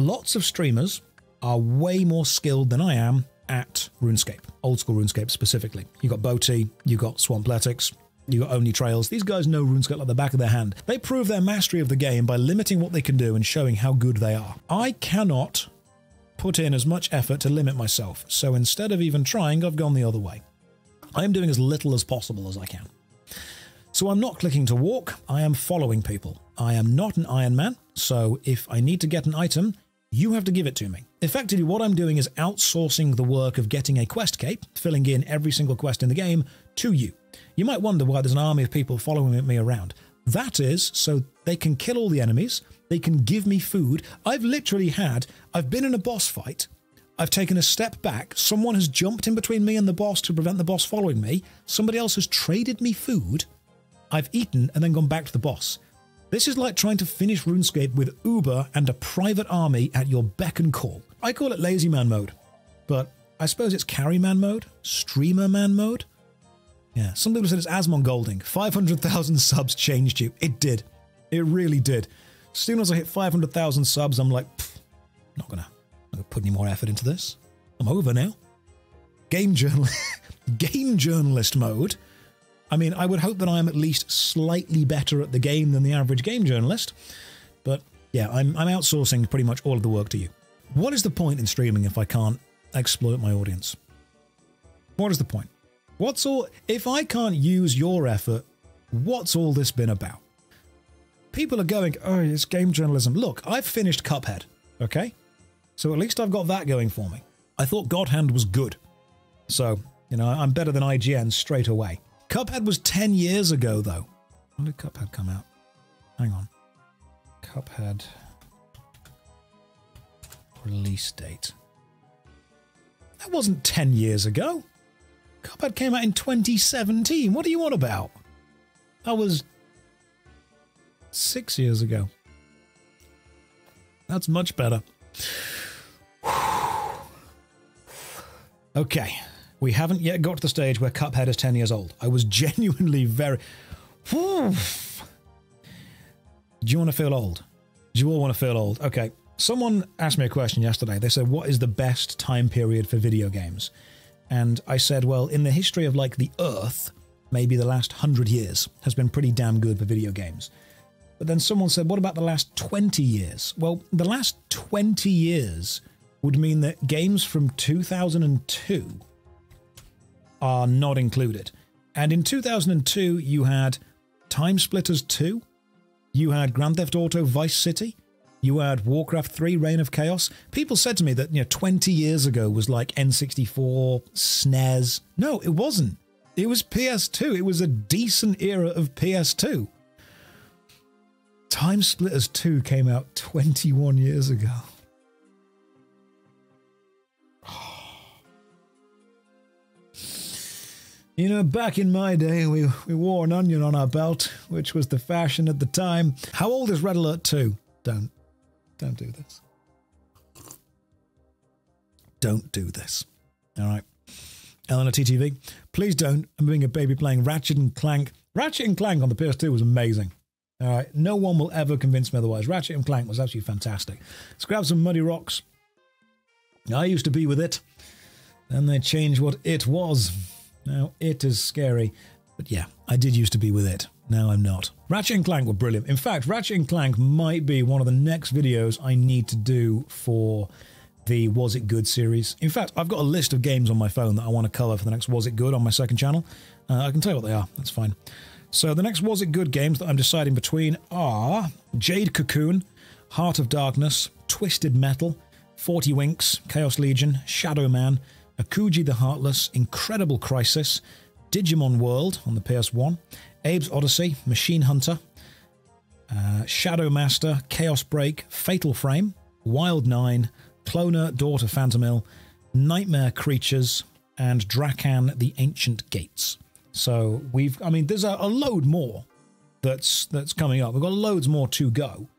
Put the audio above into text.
lots of streamers are way more skilled than I am at RuneScape, old school RuneScape specifically. You got Boti, you got Swampletics, you got Only Trails. These guys know RuneScape like the back of their hand. They prove their mastery of the game by limiting what they can do and showing how good they are. I cannot put in as much effort to limit myself, so instead of even trying, I've gone the other way. I am doing as little as possible as I can. So I'm not clicking to walk, I am following people. I am not an Iron Man, so if I need to get an item, you have to give it to me. Effectively, what I'm doing is outsourcing the work of getting a quest cape, filling in every single quest in the game, to you. You might wonder why there's an army of people following me around. That is so they can kill all the enemies, they can give me food. I've been in a boss fight, I've taken a step back, someone has jumped in between me and the boss to prevent the boss following me, somebody else has traded me food, I've eaten and then gone back to the boss. This is like trying to finish RuneScape with Uber and a private army at your beck and call. I call it lazy man mode, but I suppose it's carry man mode, streamer man mode. Yeah, some people said it's Asmongolding. 500,000 subs changed you. It did. It really did. As soon as I hit 500,000 subs, I'm like, not gonna put any more effort into this. I'm over now. Game journalist mode. I mean, I would hope that I am at least slightly better at the game than the average game journalist. But yeah, I'm outsourcing pretty much all of the work to you. What is the point in streaming if I can't exploit my audience? What is the point? If I can't use your effort, what's all this been about? People are going, oh, it's game journalism. Look, I've finished Cuphead, okay? So at least I've got that going for me. I thought God Hand was good. So, you know, I'm better than IGN straight away. Cuphead was 10 years ago, though. When did Cuphead come out? Hang on. Cuphead release date. That wasn't 10 years ago. Cuphead came out in 2017. What are you on about? That was 6 years ago. That's much better. Okay. We haven't yet got to the stage where Cuphead is 10 years old. I was genuinely very... Do you want to feel old? Do you all want to feel old? Okay. Someone asked me a question yesterday. They said, what is the best time period for video games? And I said, well, in the history of like the Earth, maybe the last 100 years has been pretty damn good for video games. But then someone said, what about the last 20 years? Well, the last 20 years would mean that games from 2002 are not included. And in 2002, you had Time Splitters 2, you had Grand Theft Auto Vice City, you had Warcraft 3, Reign of Chaos. People said to me that, 20 years ago was like N64, SNES. No, it wasn't. It was PS2. It was a decent era of PS2. Time Splitters 2 came out 21 years ago. Back in my day, we wore an onion on our belt, which was the fashion at the time. How old is Red Alert 2? Don't do this. Don't do this. All right. Eleanor TTV, please don't. I'm being a baby playing Ratchet and Clank. Ratchet and Clank on the PS2 was amazing. All right. No one will ever convince me otherwise. Ratchet and Clank was actually fantastic. Let's grab some Muddy Rocks. I used to be with it. Then they changed what it was. Now it is scary. But yeah, I did used to be with it. Now I'm not. Ratchet and Clank were brilliant. In fact, Ratchet and Clank might be one of the next videos I need to do for the Was It Good series. In fact, I've got a list of games on my phone that I want to cover for the next Was It Good on my second channel. I can tell you what they are. That's fine. So the next Was It Good games that I'm deciding between are Jade Cocoon, Heart of Darkness, Twisted Metal, 40 Winks, Chaos Legion, Shadow Man, Akuji the Heartless, Incredible Crisis, Digimon World on the PS1, Abe's Odyssey, Machine Hunter, Shadow Master, Chaos Break, Fatal Frame, Wild 9, Cloner, Daughter Phantomil, Nightmare Creatures, and Drakan the Ancient Gates. So there's a load more that's coming up. We've got loads more to go.